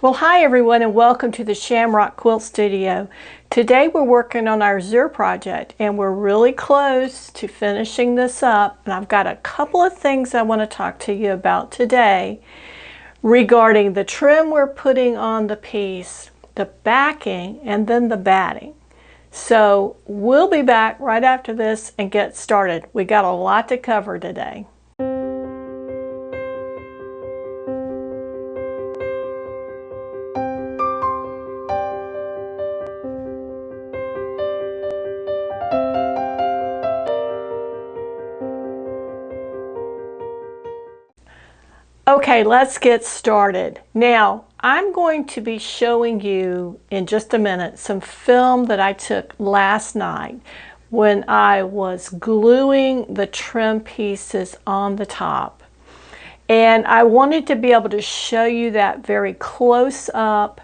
Well, hi everyone and welcome to the Shamrock Quilt Studio. Today we're working on our Azure project and we're really close to finishing this up, and I've got a couple of things I want to talk to you about today regarding the trim we're putting on the piece, the backing, and then the batting. So we'll be back right after this and get started. We got a lot to cover today. Okay, let's get started. Now, I'm going to be showing you in just a minute some film that I took last night when I was gluing the trim pieces on the top. And I wanted to be able to show you that very close up,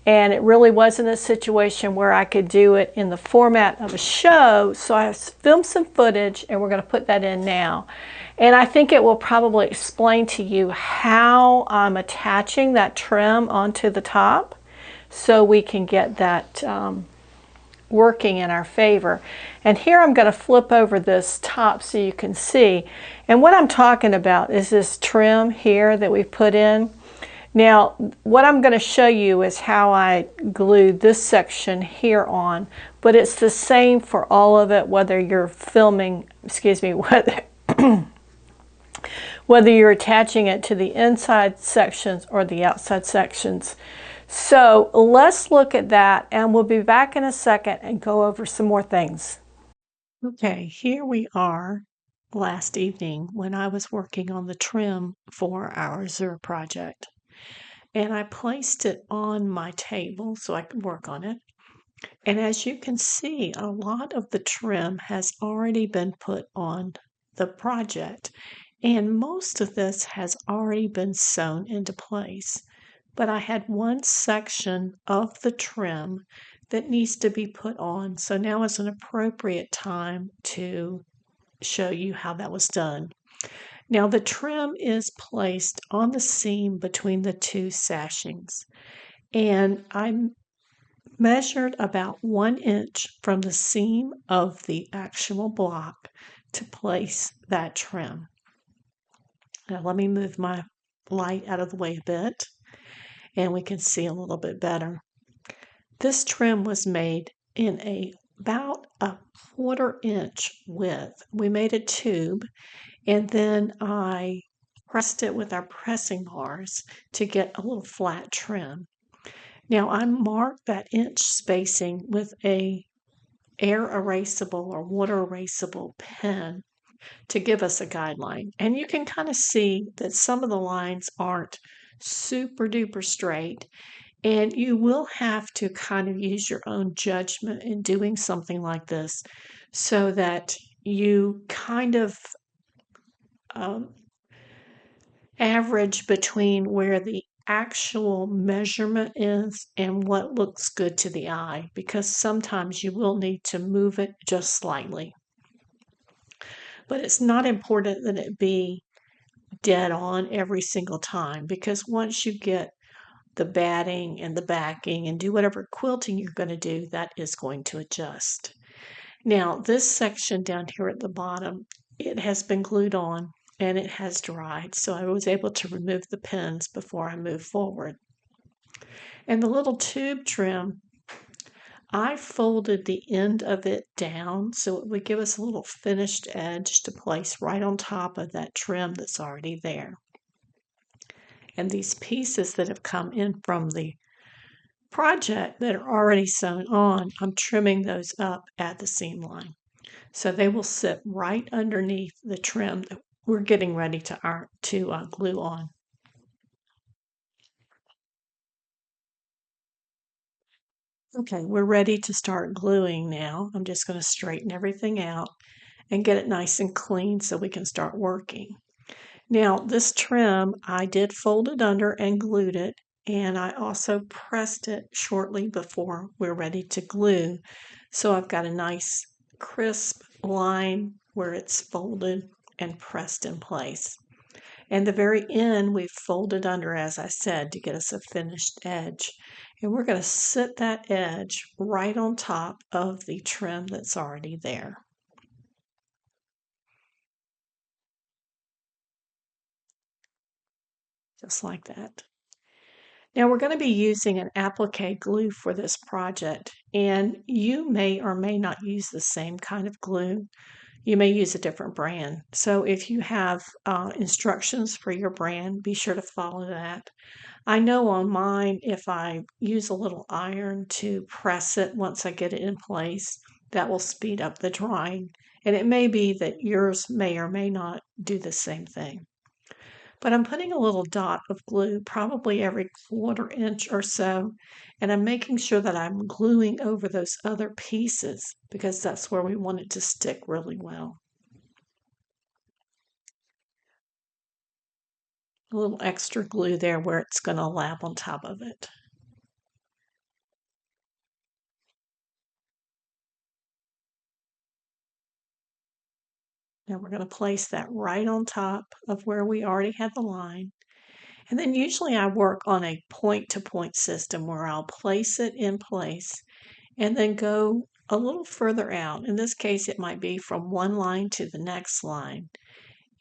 and it really wasn't a situation where I could do it in the format of a show, so I filmed some footage and we're going to put that in now. And I think it will probably explain to you how I'm attaching that trim onto the top so we can get that working in our favor. And here I'm going to flip over this top so you can see. And what I'm talking about is this trim here that we put in. Now, what I'm going to show you is how I glued this section here on, but it's the same for all of it, whether you're filming, whether you're attaching it to the inside sections or the outside sections. So let's look at that, and we'll be back in a second and go over some more things. Okay, here we are last evening when I was working on the trim for our Azure project. And I placed it on my table so I could work on it. And as you can see, a lot of the trim has already been put on the project. And most of this has already been sewn into place. But I had one section of the trim that needs to be put on. So now is an appropriate time to show you how that was done. Now the trim is placed on the seam between the two sashings, and I measured about 1 inch from the seam of the actual block to place that trim. Now let me move my light out of the way a bit and we can see a little bit better. This trim was made in about a 1/4 inch width. We made a tube, and then I pressed it with our pressing bars to get a little flat trim. Now I marked that inch spacing with a air erasable or water erasable pen to give us a guideline. And you can kind of see that some of the lines aren't super duper straight, and you will have to kind of use your own judgment in doing something like this so that you kind of average between where the actual measurement is and what looks good to the eye, because sometimes you will need to move it just slightly. But it's not important that it be dead on every single time, because once you get the batting and the backing and do whatever quilting you're going to do, that is going to adjust. Now this section down here at the bottom, it has been glued on and it has dried, so I was able to remove the pins before I move forward. And the little tube trim, I folded the end of it down so it would give us a little finished edge to place right on top of that trim that's already there. And these pieces that have come in from the project that are already sewn on, I'm trimming those up at the seam line. So they will sit right underneath the trim that we're getting ready to glue on. Okay, we're ready to start gluing now. I'm just going to straighten everything out and get it nice and clean so we can start working. Now this trim, I did fold it under and glued it, and I also pressed it shortly before we're ready to glue. So I've got a nice crisp line where it's folded and pressed in place. And the very end, we've folded under, as I said, to get us a finished edge. And we're going to sit that edge right on top of the trim that's already there. Just like that. Now we're going to be using an applique glue for this project, and you may or may not use the same kind of glue. You may use a different brand. So if you have instructions for your brand, be sure to follow that. I know on mine, if I use a little iron to press it once I get it in place, that will speed up the drying. And it may be that yours may or may not do the same thing. But I'm putting a little dot of glue, probably every 1/4 inch or so, and I'm making sure that I'm gluing over those other pieces because that's where we want it to stick really well. A little extra glue there where it's going to lap on top of it. Now we're going to place that right on top of where we already had the line. And then usually I work on a point-to-point system where I'll place it in place and then go a little further out. In this case, it might be from one line to the next line,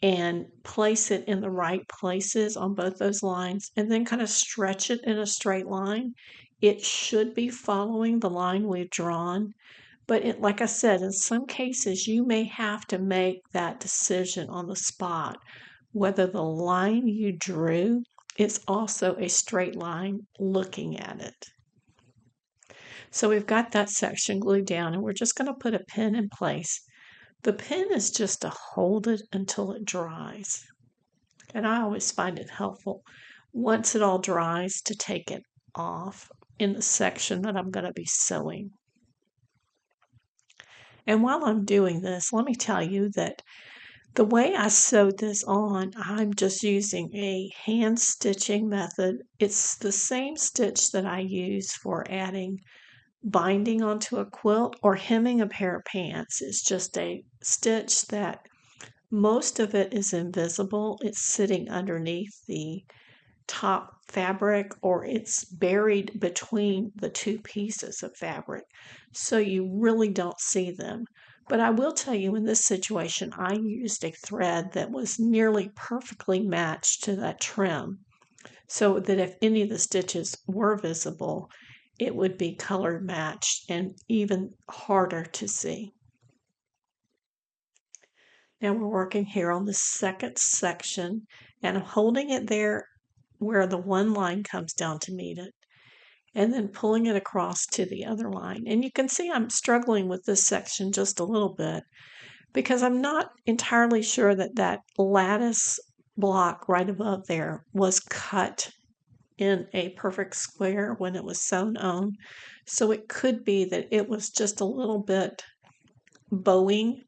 and place it in the right places on both those lines, and then kind of stretch it in a straight line. It should be following the line we've drawn, but like I said, in some cases, you may have to make that decision on the spot, whether the line you drew is also a straight line looking at it. So we've got that section glued down, and we're just going to put a pin in place. The pin is just to hold it until it dries. And I always find it helpful once it all dries to take it off in the section that I'm going to be sewing. And while I'm doing this, let me tell you that the way I sewed this on, I'm just using a hand stitching method. It's the same stitch that I use for adding binding onto a quilt or hemming a pair of pants. It's just a stitch that most of it is invisible. It's sitting underneath the top fabric, or it's buried between the two pieces of fabric, so you really don't see them. But I will tell you, in this situation, I used a thread that was nearly perfectly matched to that trim, so that if any of the stitches were visible, it would be color matched and even harder to see. Now we're working here on the second section, and I'm holding it there where the one line comes down to meet it, and then pulling it across to the other line. And you can see I'm struggling with this section just a little bit because I'm not entirely sure that that lattice block right above there was cut in a perfect square when it was sewn on. So it could be that it was just a little bit bowing,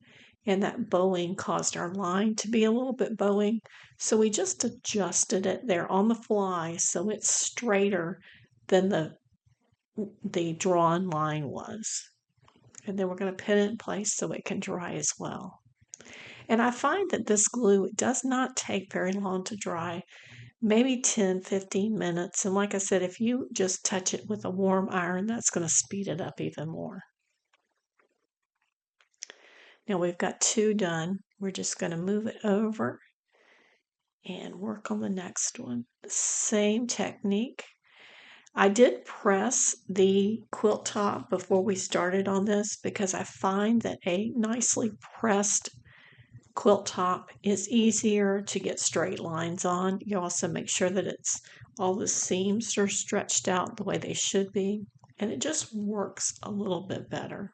and that bowing caused our line to be a little bit bowing. So we just adjusted it there on the fly so it's straighter than the drawn line was. And then we're going to pin it in place so it can dry as well. And I find that this glue does not take very long to dry, maybe 10-15 minutes. And like I said, if you just touch it with a warm iron, that's going to speed it up even more. Now we've got 2 done. We're just going to move it over and work on the next one. The same technique. I did press the quilt top before we started on this because I find that a nicely pressed quilt top is easier to get straight lines on. You also make sure that all the seams are stretched out the way they should be, and it just works a little bit better.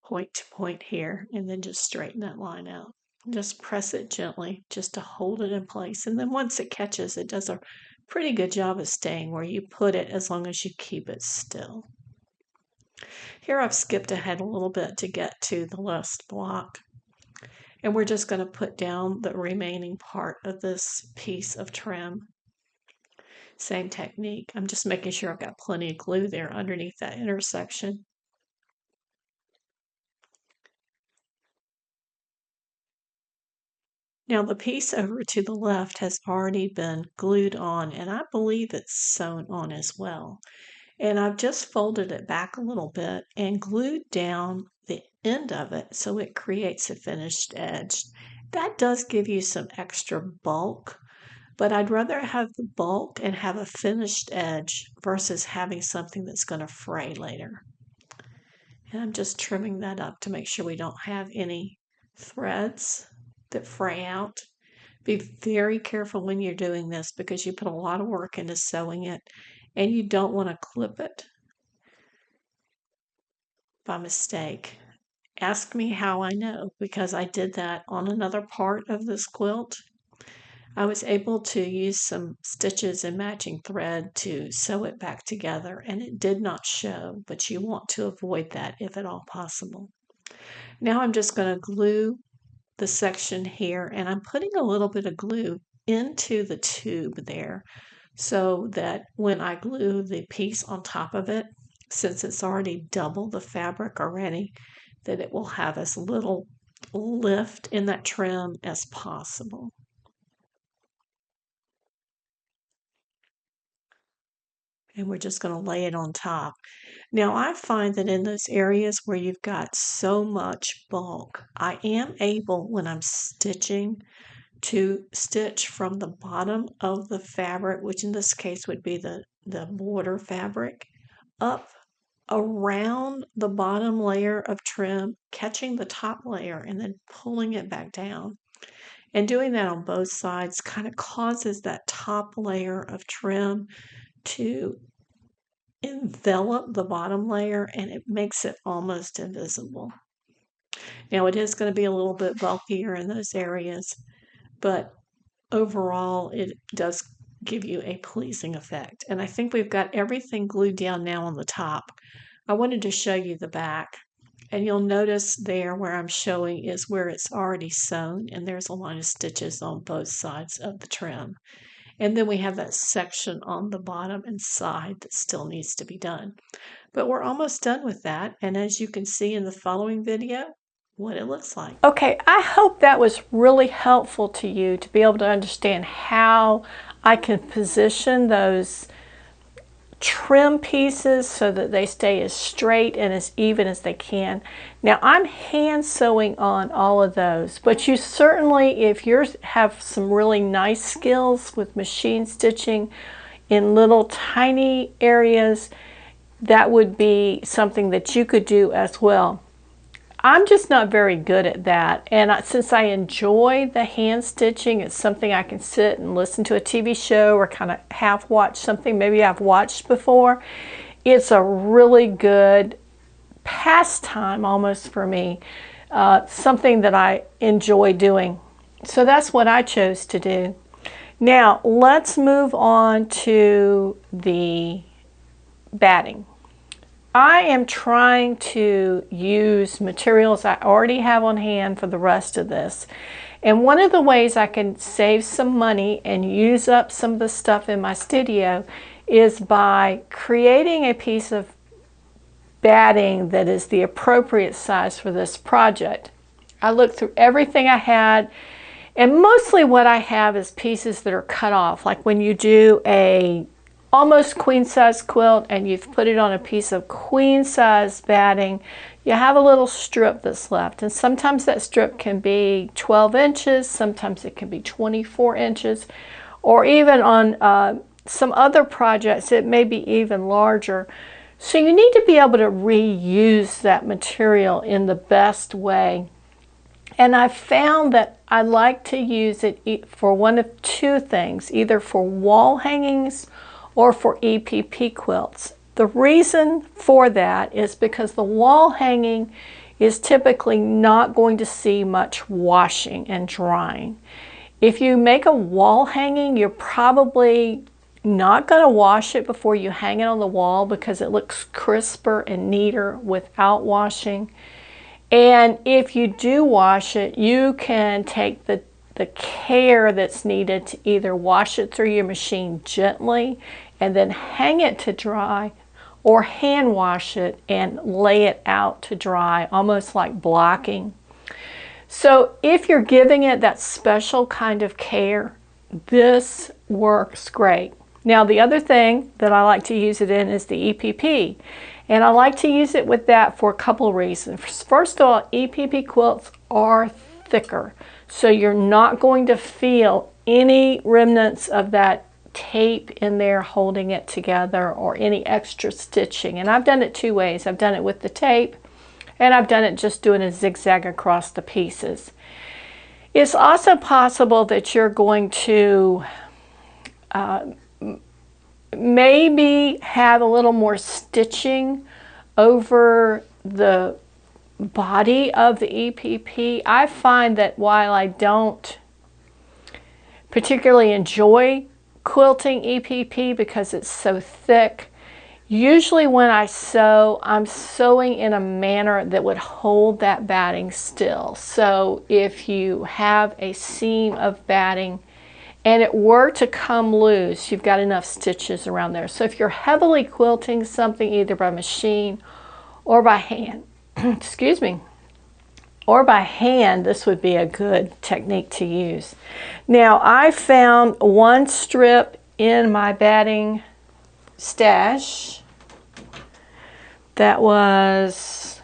Point to point here, and then just straighten that line out. Just press it gently just to hold it in place, and then once it catches, it does a pretty good job of staying where you put it as long as you keep it still. Here I've skipped ahead a little bit to get to the last block, and we're just going to put down the remaining part of this piece of trim. Same technique. I'm just making sure I've got plenty of glue there underneath that intersection. Now the piece over to the left has already been glued on, and I believe it's sewn on as well. And I've just folded it back a little bit and glued down the end of it so it creates a finished edge. That does give you some extra bulk, but I'd rather have the bulk and have a finished edge versus having something that's going to fray later. And I'm just trimming that up to make sure we don't have any threads that fray out. Be very careful when you're doing this because you put a lot of work into sewing it and you don't want to clip it by mistake. Ask me how I know, because I did that on another part of this quilt. I was able to use some stitches and matching thread to sew it back together, and it did not show, but you want to avoid that if at all possible. Now I'm just going to glue the section here, and I'm putting a little bit of glue into the tube there so that when I glue the piece on top of it, since it's already double the fabric already, that it will have as little lift in that trim as possible. And we're just going to lay it on top. Now I find that in those areas where you've got so much bulk, I am able, when I'm stitching, to stitch from the bottom of the fabric, which in this case would be the border fabric, up around the bottom layer of trim, catching the top layer and then pulling it back down. And doing that on both sides kind of causes that top layer of trim to envelop the bottom layer, and it makes it almost invisible. Now it is going to be a little bit bulkier in those areas, but overall it does give you a pleasing effect. And I think we've got everything glued down now on the top. I wanted to show you the back, and you'll notice there where I'm showing is where it's already sewn, and there's a line of stitches on both sides of the trim. And then we have that section on the bottom and side that still needs to be done. But we're almost done with that, and as you can see in the following video, what it looks like. Okay, I hope that was really helpful to you to be able to understand how I can position those trim pieces so that they stay as straight and as even as they can. Now I'm hand sewing on all of those, but you certainly, if you have some really nice skills with machine stitching in little tiny areas, that would be something that you could do as well. I'm just not very good at that, and since I enjoy the hand stitching, it's something I can sit and listen to a TV show or kind of half watch something maybe I've watched before. It's a really good pastime almost for me, something that I enjoy doing. So that's what I chose to do. Now let's move on to the batting. I am trying to use materials I already have on hand for the rest of this. And one of the ways I can save some money and use up some of the stuff in my studio is by creating a piece of batting that is the appropriate size for this project. I looked through everything I had, and mostly what I have is pieces that are cut off, like when you do a almost queen size quilt and you've put it on a piece of queen size batting, you have a little strip that's left, and sometimes that strip can be 12 inches, sometimes it can be 24 inches, or even on some other projects it may be even larger. So you need to be able to reuse that material in the best way. And I found that I like to use it for one of two things, either for wall hangings or for EPP quilts. The reason for that is because the wall hanging is typically not going to see much washing and drying. If you make a wall hanging, you're probably not going to wash it before you hang it on the wall because it looks crisper and neater without washing. And if you do wash it, you can take the the care that's needed to either wash it through your machine gently and then hang it to dry, or hand wash it and lay it out to dry, almost like blocking. So if you're giving it that special kind of care, this works great. Now the other thing that I like to use it in is the EPP. And I like to use it with that for a couple of reasons. First of all, EPP quilts are thicker, so you're not going to feel any remnants of that tape in there holding it together or any extra stitching. And I've done it two ways. I've done it with the tape, and I've done it just doing a zigzag across the pieces. It's also possible that you're going to maybe have a little more stitching over the body of the EPP. I find that while I don't particularly enjoy quilting EPP because it's so thick, usually when I sew, I'm sewing in a manner that would hold that batting still. So if you have a seam of batting and it were to come loose, you've got enough stitches around there. So if you're heavily quilting something either by machine or by hand, excuse me, or by hand, this would be a good technique to use. Now I found one strip in my batting stash that was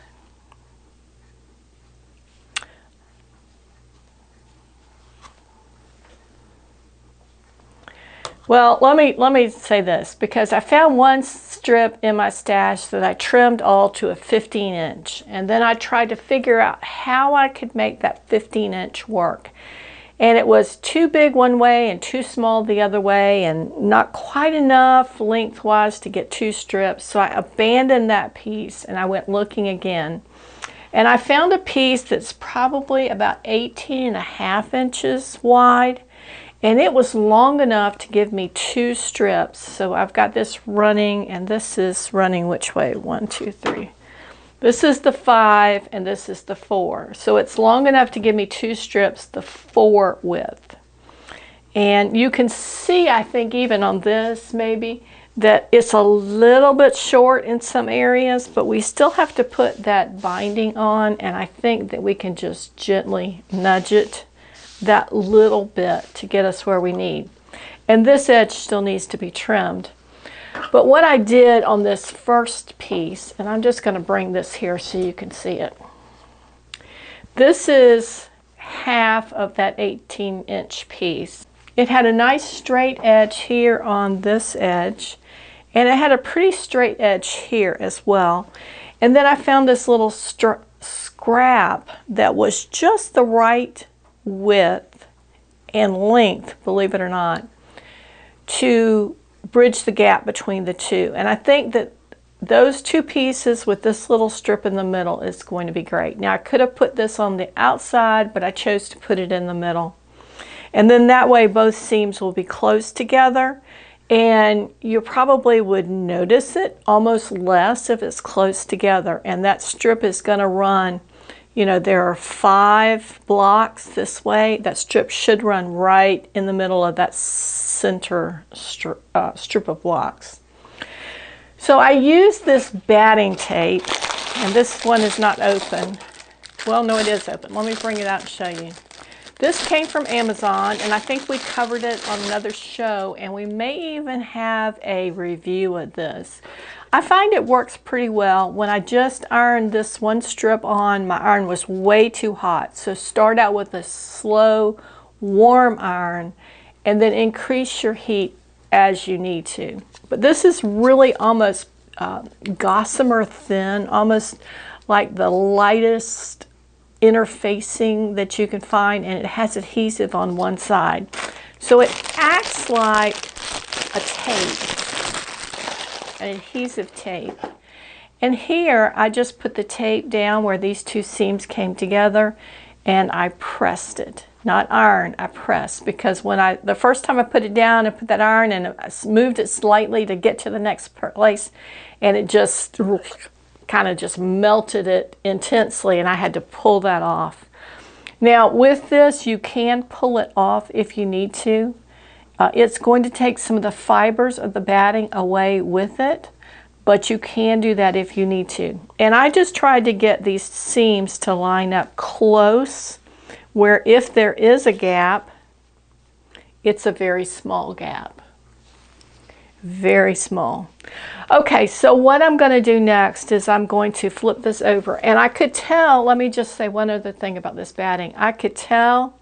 well, let me say this, because I found one strip in my stash that I trimmed all to a 15-inch, and then I tried to figure out how I could make that 15-inch work. And it was too big one way and too small the other way, and not quite enough lengthwise to get two strips. So I abandoned that piece and I went looking again. And I found a piece that's probably about 18.5 inches wide. And it was long enough to give me two strips. So I've got this running, and this is running which way? 1, 2, 3. This is the 5 and this is the 4. So it's long enough to give me two strips, the 4 width. And you can see, I think even on this maybe, that it's a little bit short in some areas, but we still have to put that binding on, and I think that we can just gently nudge it that little bit to get us where we need. And this edge still needs to be trimmed. But what I did on this first piece, and I'm just going to bring this here so you can see it. This is half of that 18-inch piece. It had a nice straight edge here on this edge, and it had a pretty straight edge here as well. And then I found this little scrap that was just the right width and length, believe it or not, to bridge the gap between the two. And I think that those two pieces with this little strip in the middle is going to be great. Now I could have put this on the outside, but I chose to put it in the middle. And then that way both seams will be close together, and you probably would notice it almost less if it's close together. And that strip is going to run, you know, there are 5 blocks this way. That strip should run right in the middle of that center strip of blocks. So I used this batting tape, and this one is not open. Well, no, it is open. Let me bring it out and show you. This came from Amazon, and I think we covered it on another show, and we may even have a review of this. I find it works pretty well. When I just ironed this one strip on, my iron was way too hot. So start out with a slow, warm iron, and then increase your heat as you need to. But this is really almost gossamer thin, almost like the lightest interfacing that you can find, and it has adhesive on one side. So it acts like a tape, an adhesive tape. And here I just put the tape down where these two seams came together, and I pressed it. Not iron, I pressed, because when the first time I put it down, I put that iron and I moved it slightly to get to the next place, and it just kind of just melted it intensely, and I had to pull that off. Now with this, you can pull it off if you need to. It's going to take some of the fibers of the batting away with it, but you can do that if you need to. And I just tried to get these seams to line up close, where if there is a gap, it's a very small gap. Very small. Okay, so what I'm going to do next is I'm going to flip this over. And I could tell, let me just say one other thing about this batting. I could tell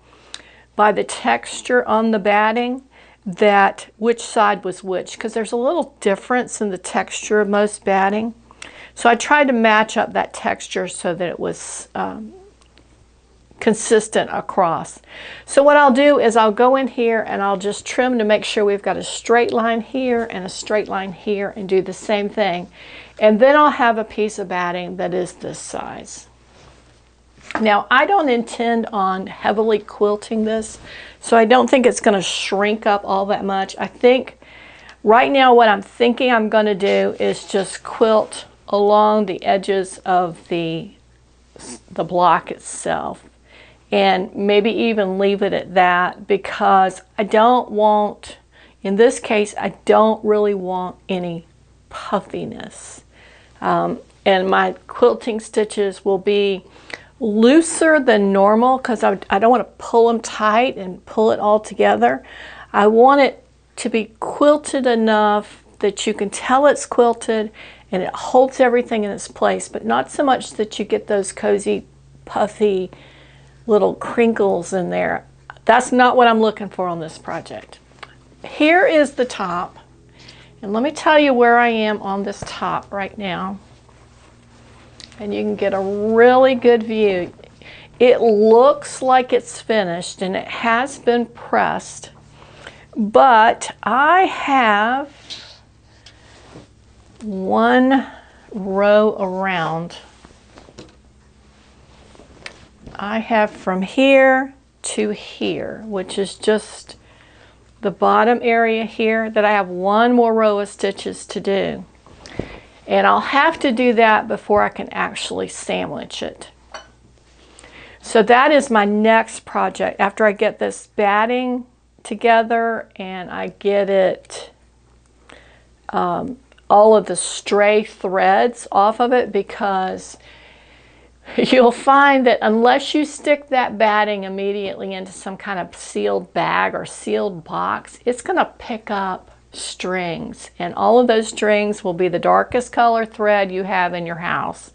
by the texture on the batting that which side was which, because there's a little difference in the texture of most batting. So I tried to match up that texture so that it was consistent across. So what I'll do is I'll go in here and I'll just trim to make sure we've got a straight line here and a straight line here, and do the same thing. And then I'll have a piece of batting that is this size. Now, I don't intend on heavily quilting this, so I don't think it's going to shrink up all that much. I think right now what I'm thinking I'm going to do is just quilt along the edges of the block itself, and maybe even leave it at that, because I don't want, in this case, I don't really want any puffiness. And my quilting stitches will be looser than normal because I don't want to pull them tight and pull it all together. I want it to be quilted enough that you can tell it's quilted and it holds everything in its place, but not so much that you get those cozy, puffy little crinkles in there. That's not what I'm looking for on this project. Here is the top, and let me tell you where I am on this top right now. And you can get a really good view. It looks like it's finished and it has been pressed, but I have one row around. I have from here to here, which is just the bottom area here, that I have one more row of stitches to do. And I'll have to do that before I can actually sandwich it. So that is my next project. After I get this batting together and I get it, all of the stray threads off of it, because you'll find that unless you stick that batting immediately into some kind of sealed bag or sealed box, it's going to pick up strings, and all of those strings will be the darkest color thread you have in your house,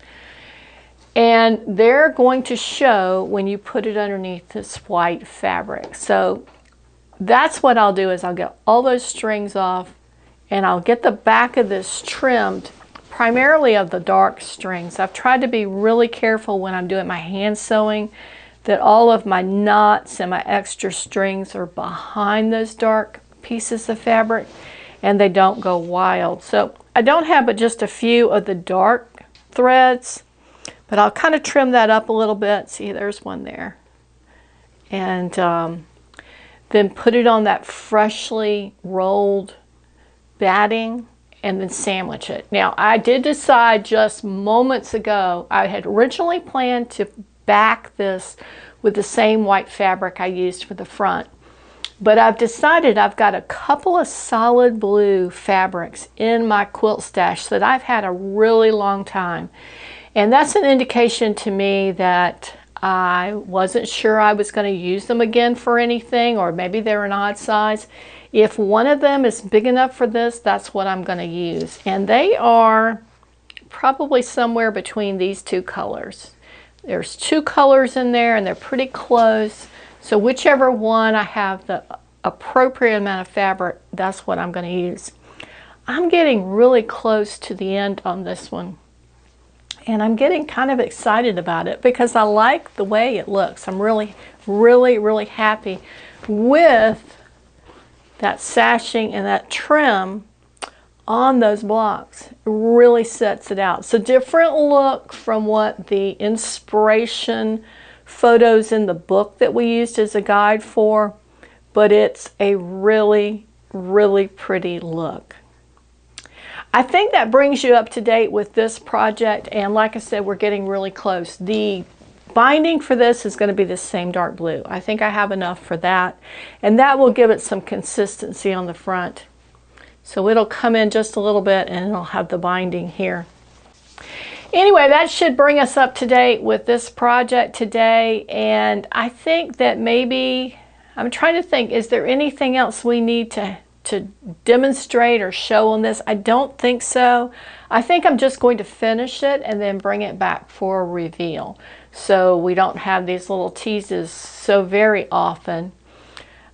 and they're going to show when you put it underneath this white fabric. So that's what I'll do, is I'll get all those strings off and I'll get the back of this trimmed primarily of the dark strings. I've tried to be really careful when I'm doing my hand sewing that all of my knots and my extra strings are behind those dark pieces of fabric and they don't go wild. So I don't have but just a few of the dark threads, but I'll kind of trim that up a little bit. See, there's one there. And then put it on that freshly rolled batting and then sandwich it. Now, I did decide just moments ago, I had originally planned to back this with the same white fabric I used for the front. But I've decided I've got a couple of solid blue fabrics in my quilt stash that I've had a really long time. And that's an indication to me that I wasn't sure I was going to use them again for anything, or maybe they're an odd size. If one of them is big enough for this, that's what I'm going to use. And they are probably somewhere between these two colors. There's two colors in there and they're pretty close. So whichever one I have the appropriate amount of fabric, that's what I'm going to use. I'm getting really close to the end on this one. And I'm getting kind of excited about it because I like the way it looks. I'm really, really, really happy with that sashing and that trim on those blocks. It really sets it out. It's a different look from what the inspiration photos in the book that we used as a guide for, but it's a really, really pretty look. I think that brings you up to date with this project, and like I said, we're getting really close. The binding for this is going to be the same dark blue. I think I have enough for that, and that will give it some consistency on the front. So it'll come in just a little bit and it'll have the binding here. Anyway, that should bring us up to date with this project today, and I think that maybe, I'm trying to think, is there anything else we need to demonstrate or show on this? I don't think so. I think I'm just going to finish it and then bring it back for a reveal, so we don't have these little teases so very often.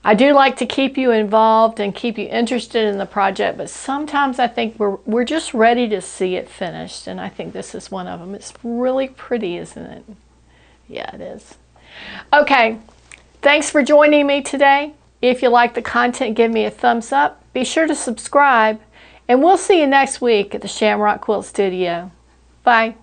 I do like to keep you involved and keep you interested in the project, but sometimes I think we're just ready to see it finished, and I think this is one of them. It's really pretty, isn't it? Yeah, it is. Okay, thanks for joining me today. If you like the content, give me a thumbs up. Be sure to subscribe, and we'll see you next week at the Shamrock Quilt Studio. Bye.